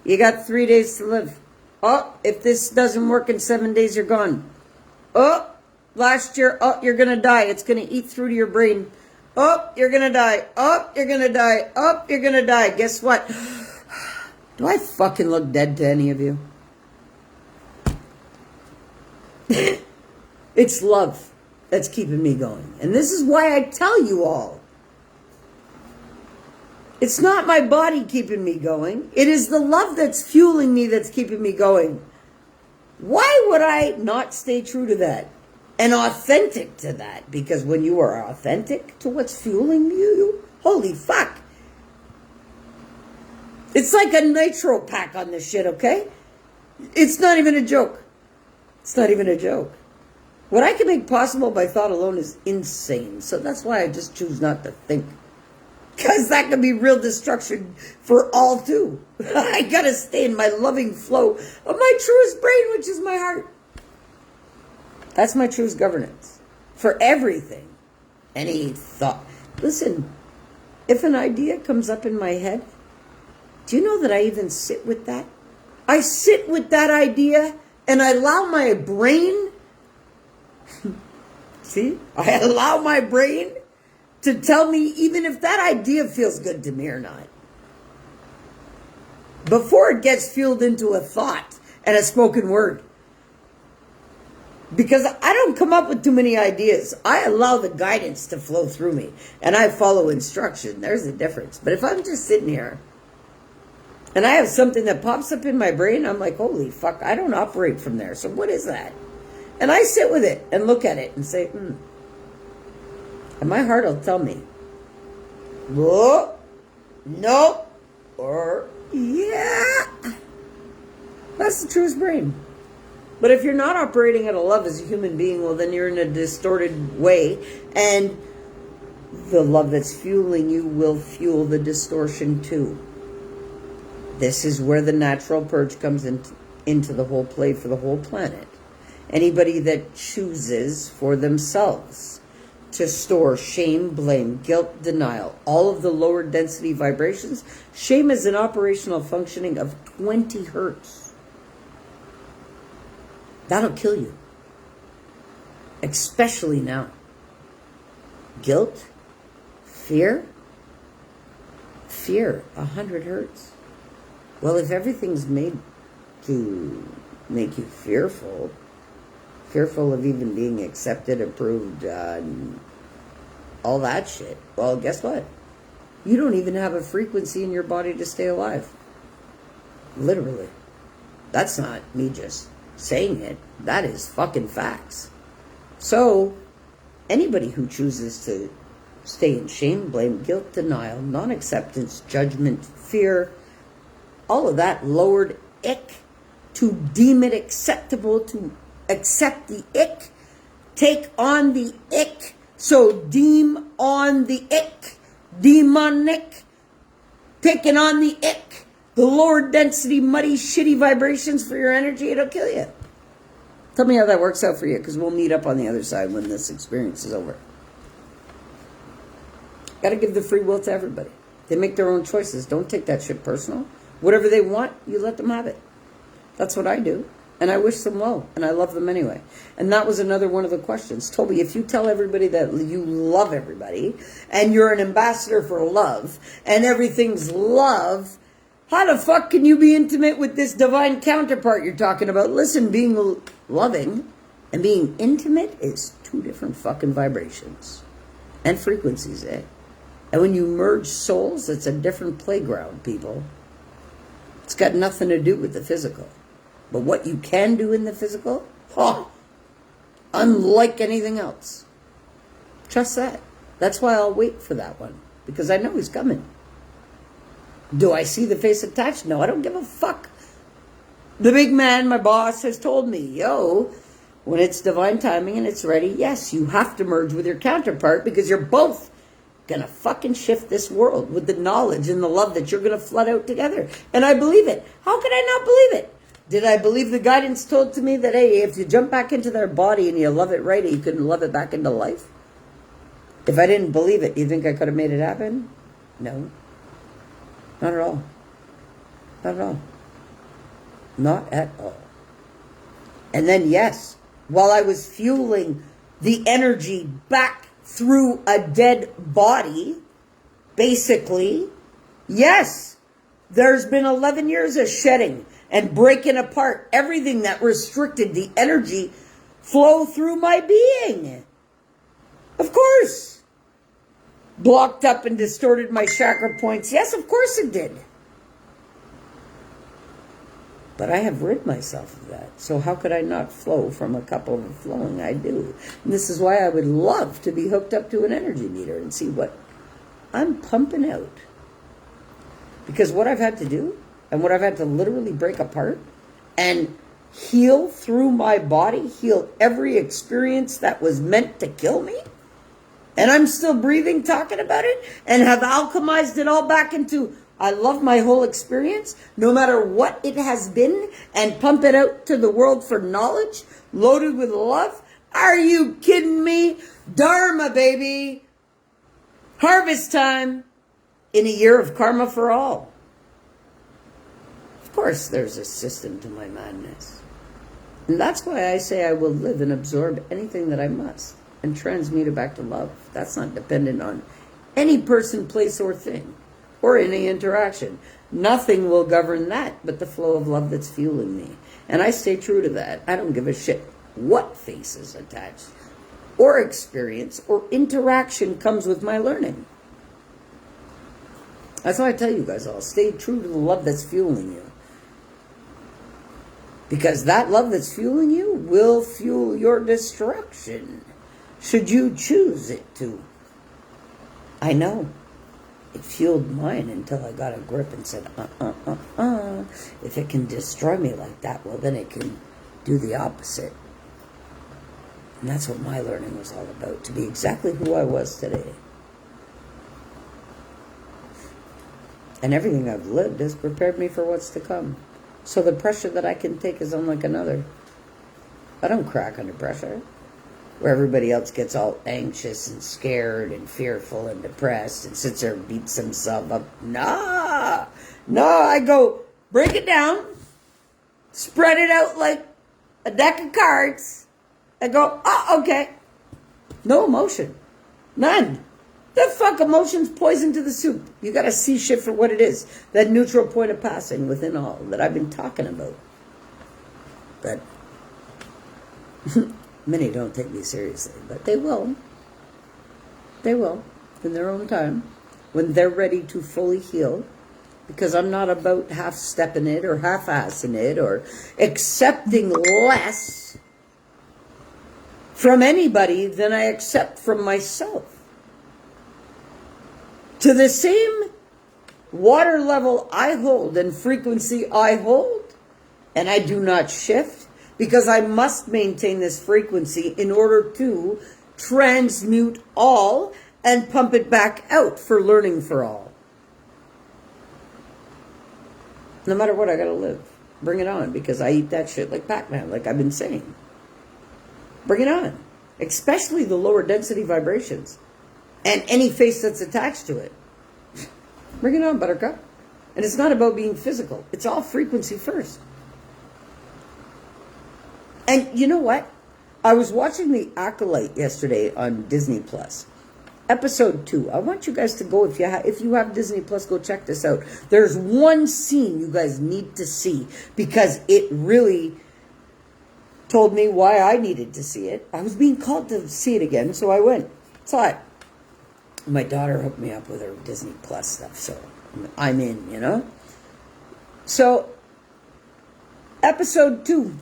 You got 3 days to live. Oh, if this doesn't work in 7 days, you're gone. Oh, last year, oh, you're going to die. It's going to eat through to your brain. Oh, you're going to die. Oh, you're going to die. Oh, you're going to die. Guess what? Do I fucking look dead to any of you? It's love that's keeping me going. And this is why I tell you all. It's not my body keeping me going. It is the love that's fueling me that's keeping me going. Why would I not stay true to that? And authentic to that? Because when you are authentic to what's fueling you, holy fuck. It's like a nitro pack on this shit, okay? It's not even a joke. It's not even a joke. What I can make possible by thought alone is insane. So that's why I just choose not to think. Because that could be real destruction for all too. I gotta stay in my loving flow of my truest brain, which is my heart. That's my truest governance. For everything. Any thought. Listen, if an idea comes up in my head, do you know that I even sit with that? I sit with that idea and I allow my brain, see? I allow my brain to tell me even if that idea feels good to me or not. Before it gets fueled into a thought and a spoken word. Because I don't come up with too many ideas. I allow the guidance to flow through me. And I follow instruction. There's a difference. But if I'm just sitting here and I have something that pops up in my brain, I'm like, holy fuck, I don't operate from there. So what is that? And I sit with it and look at it and say, And my heart will tell me, whoa, no, or yeah. That's the truest brain. But if you're not operating out of love as a human being, well, then you're in a distorted way. And the love that's fueling you will fuel the distortion too. This is where the natural purge comes into the whole play for the whole planet. Anybody that chooses for themselves to store shame, blame, guilt, denial, all of the lower density vibrations. Shame is an operational functioning of 20 hertz. That'll kill you. Especially now. Guilt, fear, 100 hertz. Well, if everything's made to make you fearful of even being accepted, approved, and all that shit, well, guess what? You don't even have a frequency in your body to stay alive. Literally. That's not me just saying it. That is fucking facts. So, anybody who chooses to stay in shame, blame, guilt, denial, non-acceptance, judgment, fear, all of that lowered ick, to deem it acceptable, to accept the ick, take on the ick, so deem on the ick, demonic, taking on the ick, the lower density, muddy, shitty vibrations for your energy, it'll kill you. Tell me how that works out for you, because we'll meet up on the other side when this experience is over. Got to give the free will to everybody. They make their own choices. Don't take that shit personal. Whatever they want, you let them have it. That's what I do. And I wish them well. And I love them anyway. And that was another one of the questions. Tobi, if you tell everybody that you love everybody, and you're an ambassador for love, and everything's love, how the fuck can you be intimate with this divine counterpart you're talking about? Listen, being loving and being intimate is two different fucking vibrations. And frequencies, eh? And when you merge souls, it's a different playground, people. It's got nothing to do with the physical. But what you can do in the physical, unlike anything else. Trust that. That's why I'll wait for that one. Because I know he's coming. Do I see the face attached? No, I don't give a fuck. The big man, my boss, has told me, yo, when it's divine timing and it's ready, yes, you have to merge with your counterpart because you're both gonna fucking shift this world with the knowledge and the love that you're gonna flood out together. And I believe it. How could I not believe it? Did I believe the guidance told to me that, hey, if you jump back into their body and you love it right, you can love it back into life? If I didn't believe it, do you think I could have made it happen? No. Not at all. Not at all. Not at all. And then, yes, while I was fueling the energy back through a dead body, basically, yes, there's been 11 years of shedding and breaking apart everything that restricted the energy flow through my being. Of course. Blocked up and distorted my chakra points. Yes, of course it did. But I have rid myself of that. So how could I not flow from a cup overflowing? I do. And this is why I would love to be hooked up to an energy meter and see what I'm pumping out. Because what I've had to do, and what I've had to literally break apart and heal through my body, heal every experience that was meant to kill me, and I'm still breathing, talking about it, and have alchemized it all back into, I love my whole experience, no matter what it has been, and pump it out to the world for knowledge, loaded with love. Are you kidding me? Dharma, baby. Harvest time in a year of karma for all. Of course, there's a system to my madness. And that's why I say I will live and absorb anything that I must and transmute it back to love. That's not dependent on any person, place, or thing, or any interaction. Nothing will govern that but the flow of love that's fueling me. And I stay true to that. I don't give a shit what face is attached, or experience, or interaction comes with my learning. That's why I tell you guys all, stay true to the love that's fueling you. Because that love that's fueling you will fuel your destruction, should you choose it to. I know. It fueled mine until I got a grip and said, if it can destroy me like that, well, then it can do the opposite. And that's what my learning was all about, to be exactly who I was today. And everything I've lived has prepared me for what's to come. So the pressure that I can take is unlike another. I don't crack under pressure. where everybody else gets all anxious and scared and fearful and depressed and sits there and beats himself up. Nah, I go, break it down, spread it out like a deck of cards, and go, oh, okay. No emotion. None. The fuck emotion's poison to the soup. You gotta see shit for what it is. That neutral point of passing within all that I've been talking about. But many don't take me seriously, but they will. They will, in their own time, when they're ready to fully heal. Because I'm not about half-stepping it or half-assing it or accepting less from anybody than I accept from myself. To the same water level I hold and frequency I hold, and I do not shift, because I must maintain this frequency in order to transmute all and pump it back out for learning for all. No matter what, I gotta live. Bring it on, because I eat that shit like Pac-Man, like I've been saying. Bring it on. Especially the lower density vibrations. And any face that's attached to it. Bring it on, Buttercup. And it's not about being physical. It's all frequency first. And you know what? I was watching The Acolyte yesterday on Disney Plus. Episode 2. I want you guys to go, if you have Disney Plus, go check this out. There's one scene you guys need to see, because it really told me why I needed to see it. I was being called to see it again, so I went. Saw it. My daughter hooked me up with her Disney Plus stuff, so I'm in, you know? So, episode 2.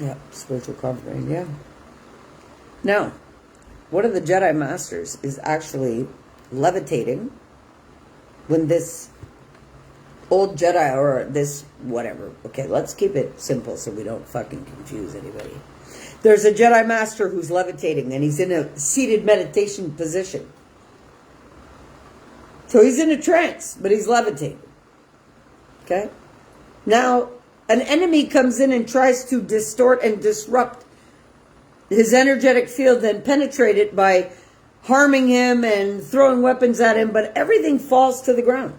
Yeah, spiritual confidence, yeah. Now, one of the Jedi Masters is actually levitating when this old Jedi, or this whatever. Okay, let's keep it simple so we don't fucking confuse anybody. There's a Jedi Master who's levitating, and he's in a seated meditation position. So he's in a trance, but he's levitating. Okay? Now, an enemy comes in and tries to distort and disrupt his energetic field and penetrate it by harming him and throwing weapons at him, but everything falls to the ground.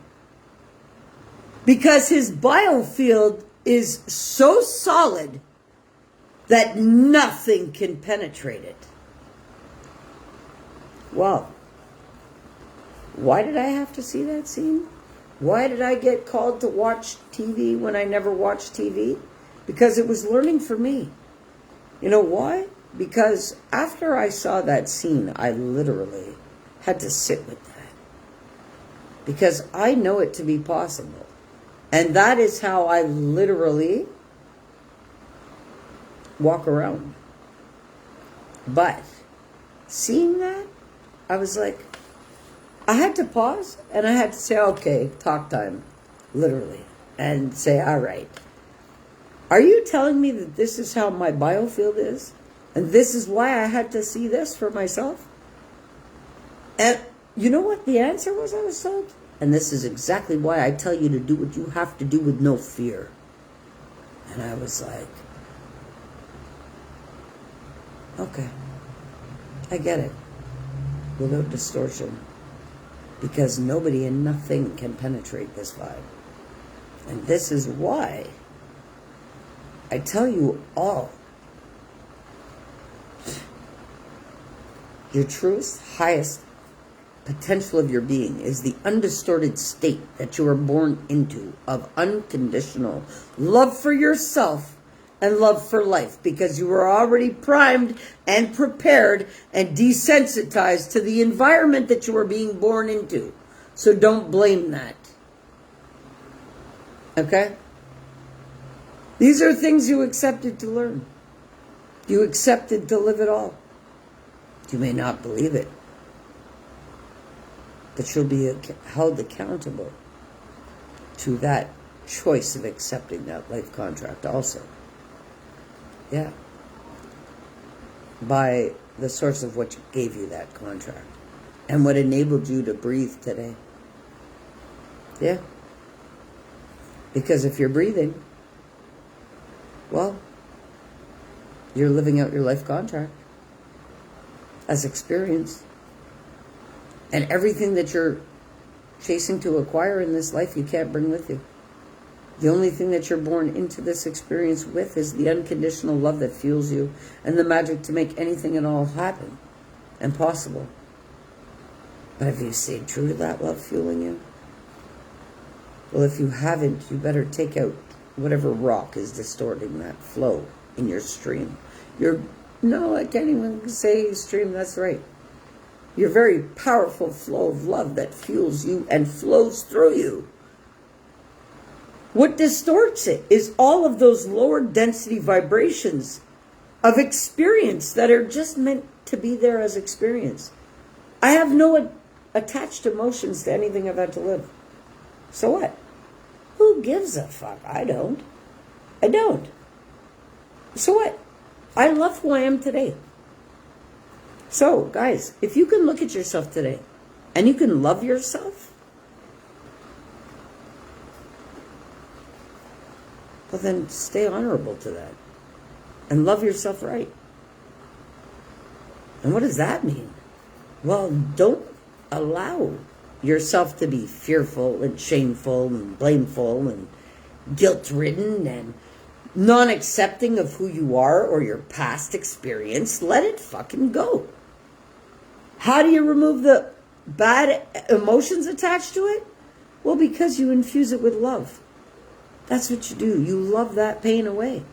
Because his biofield is so solid that nothing can penetrate it. Well, why did I have to see that scene? Why did I get called to watch TV when I never watched TV? Because it was learning for me. You know why? Because after I saw that scene, I literally had to sit with that. Because I know it to be possible. And that is how I literally walk around. But seeing that, I was like, I had to pause and I had to say, okay, talk time, literally, and say, all right, are you telling me that this is how my biofield is? And this is why I had to see this for myself? And you know what the answer was I was told? And this is exactly why I tell you to do what you have to do with no fear. And I was like, okay, I get it. Without distortion. Because nobody and nothing can penetrate this vibe. And this is why I tell you all, your truest, highest potential of your being is the undistorted state that you are born into of unconditional love for yourself and love for life, because you were already primed and prepared and desensitized to the environment that you were being born into. So don't blame that. Okay? These are things you accepted to learn. You accepted to live it all. You may not believe it, but you'll be held accountable to that choice of accepting that life contract also. Yeah. By the source of what gave you that contract and what enabled you to breathe today. Yeah. Because if you're breathing, well, You're living out your life contract as experience. And everything that you're chasing to acquire in this life, you can't bring with you. The only thing that you're born into this experience with is the unconditional love that fuels you and the magic to make anything at all happen and possible. But have you stayed true to that love fueling you? Well, if you haven't, you better take out whatever rock is distorting that flow in your stream. No, I can't even say stream, that's right. Your very powerful flow of love that fuels you and flows through you. What distorts it is all of those lower density vibrations of experience that are just meant to be there as experience. I have no attached emotions to anything I've had to live. So what? Who gives a fuck? I don't. So what? I love who I am today. So, guys, if you can look at yourself today and you can love yourself, well, then stay honorable to that and love yourself right. And what does that mean? Well, don't allow yourself to be fearful and shameful and blameful and guilt-ridden and non-accepting of who you are or your past experience. Let it fucking go. How do you remove the bad emotions attached to it? Well, because you infuse it with love. That's what you do. You love that pain away.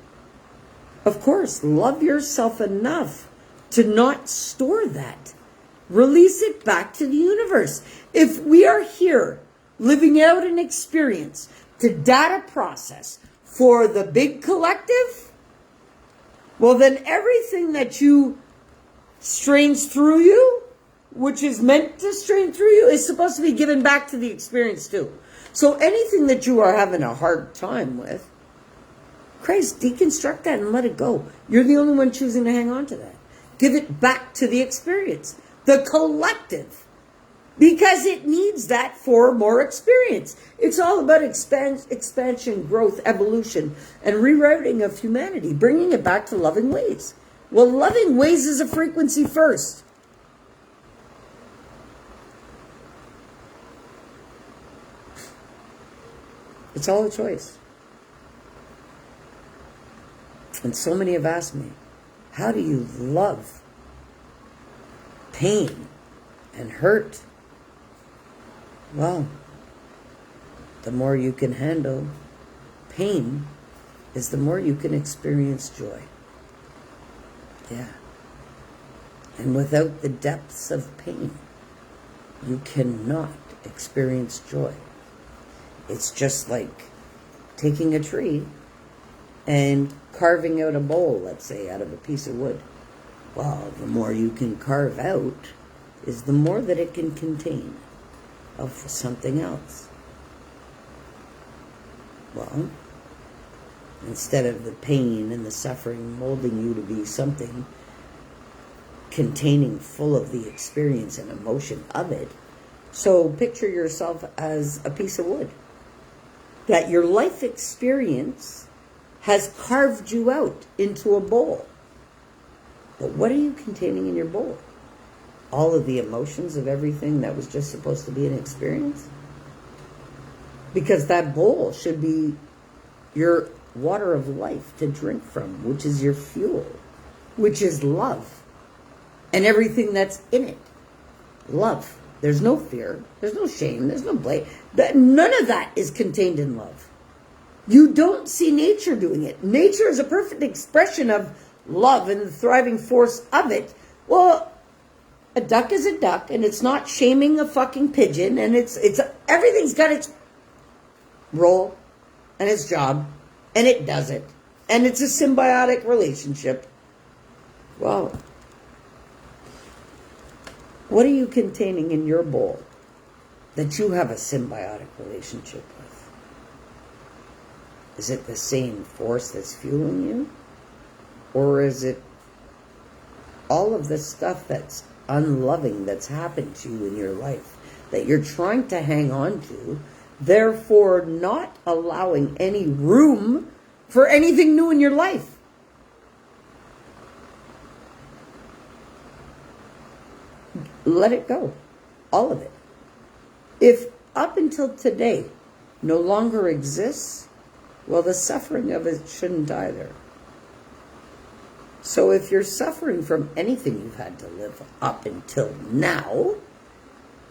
Of course, love yourself enough to not store that. Release it back to the universe. If we are here living out an experience to data process for the big collective, well, then everything that you strains through you, which is meant to strain through you, is supposed to be given back to the experience too. So anything that you are having a hard time with, Christ, deconstruct that and let it go. You're the only one choosing to hang on to that. Give it back to the experience, the collective, because it needs that for more experience. It's all about expansion, growth, evolution, and rerouting of humanity, bringing it back to loving ways. Well, loving ways is a frequency first. It's all a choice. And so many have asked me, how do you love pain and hurt? Well, the more you can handle pain is the more you can experience joy. Yeah. And without the depths of pain, you cannot experience joy. It's just like taking a tree and carving out a bowl, let's say, out of a piece of wood. Well, the more you can carve out is the more that it can contain of something else. Well, instead of the pain and the suffering molding you to be something containing full of the experience and emotion of it, so picture yourself as a piece of wood that your life experience has carved you out into a bowl. But what are you containing in your bowl? All of the emotions of everything that was just supposed to be an experience? Because that bowl should be your water of life to drink from, which is your fuel, which is love. And everything that's in it. Love. There's no fear. There's no shame. There's no blame. None of that is contained in love. You don't see nature doing it. Nature is a perfect expression of love and the thriving force of it. Well, a duck is a duck, and it's not shaming a fucking pigeon, and it's everything's got its role and its job, and it does it. And it's a symbiotic relationship. Well, what are you containing in your bowl that you have a symbiotic relationship with? Is it the same force that's fueling you? Or is it all of the stuff that's unloving that's happened to you in your life that you're trying to hang on to, therefore not allowing any room for anything new in your life? let it go. All of it. If up until today no longer exists, well, the suffering of it shouldn't either. So if you're suffering from anything you've had to live up until now,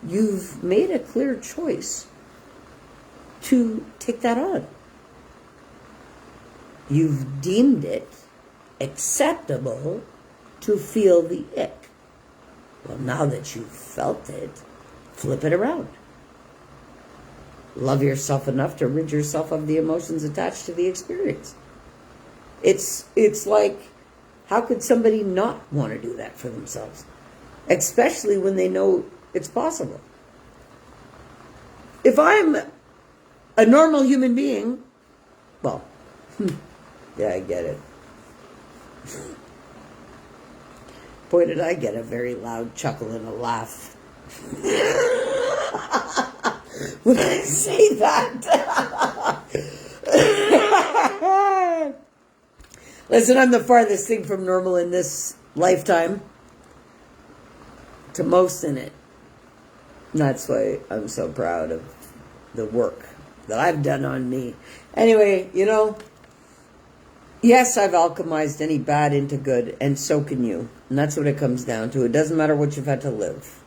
you've made a clear choice to take that on. You've deemed it acceptable to feel the ick. Well, now that you've felt it, flip it around. Love yourself enough to rid yourself of the emotions attached to the experience. It's like, how could somebody not want to do that for themselves? Especially when they know it's possible. If I'm a normal human being, well, yeah, I get it. Boy, did I get a very loud chuckle and a laugh when I say that. Listen, I'm the farthest thing from normal in this lifetime to most in it. And that's why I'm so proud of the work that I've done on me. Anyway, yes, I've alchemized any bad into good, and so can you. And that's what it comes down to. It doesn't matter what you've had to live.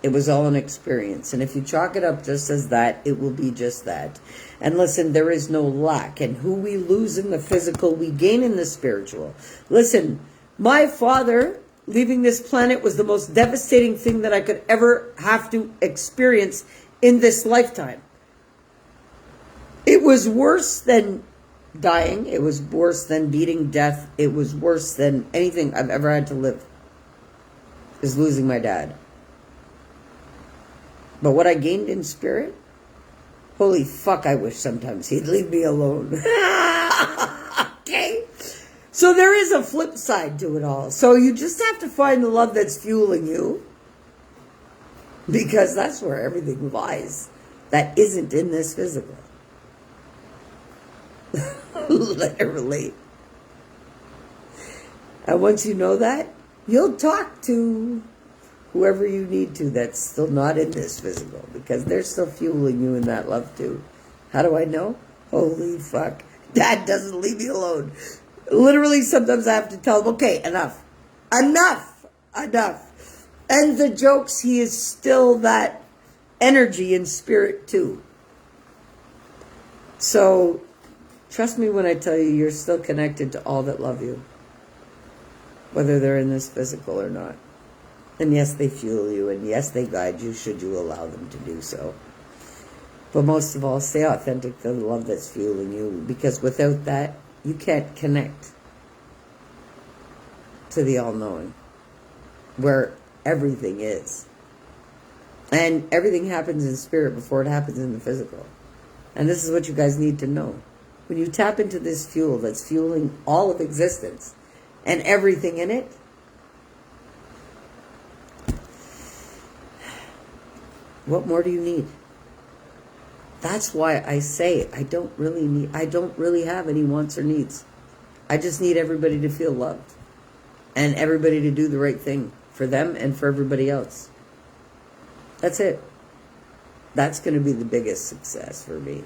It was all an experience. And if you chalk it up just as that, it will be just that. And listen, there is no lack. And who we lose in the physical, we gain in the spiritual. Listen, my father leaving this planet was the most devastating thing that I could ever have to experience in this lifetime. It was worse than dying. It was worse than beating death. It was worse than anything I've ever had to live, is losing my dad. But what I gained in spirit, holy fuck, I wish sometimes he'd leave me alone. Okay? So there is a flip side to it all. So you just have to find the love that's fueling you, because that's where everything lies that isn't in this physical. Literally. And once you know that, you'll talk to whoever you need to that's still not in this physical, because they're still fueling you in that love too. How do I know? Holy fuck. Dad doesn't leave me alone. Literally, sometimes I have to tell him, okay, enough. Enough. Enough. And the jokes, he is still that energy and spirit too. So trust me when I tell you, you're still connected to all that love you, whether they're in this physical or not. And yes, they fuel you, and yes, they guide you, should you allow them to do so. But most of all, stay authentic to the love that's fueling you, because without that, you can't connect to the all-knowing, where everything is. And everything happens in spirit before it happens in the physical. And this is what you guys need to know. When you tap into this fuel that's fueling all of existence and everything in it, what more do you need? That's why I say I don't really have any wants or needs. I just need everybody to feel loved, and everybody to do the right thing for them and for everybody else. That's it. That's going to be the biggest success for me,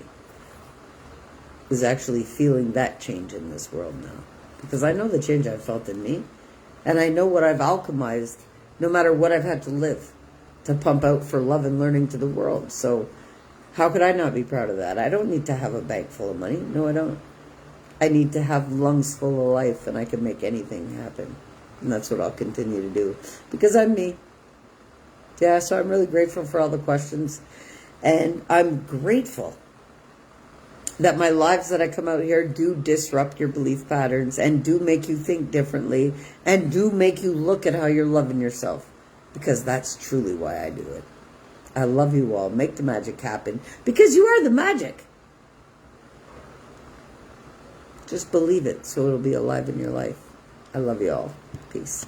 is actually feeling that change in this world now. Because I know the change I've felt in me, and I know what I've alchemized, no matter what I've had to live, to pump out for love and learning to the world. So how could I not be proud of that? I don't need to have a bank full of money. No, I don't. I need to have lungs full of life, and I can make anything happen. And that's what I'll continue to do, because I'm me. Yeah, so I'm really grateful for all the questions. And I'm grateful that my lives that I come out here do disrupt your belief patterns, and do make you think differently, and do make you look at how you're loving yourself. Because that's truly why I do it. I love you all. Make the magic happen, because you are the magic. Just believe it, so it'll be alive in your life. I love you all. Peace.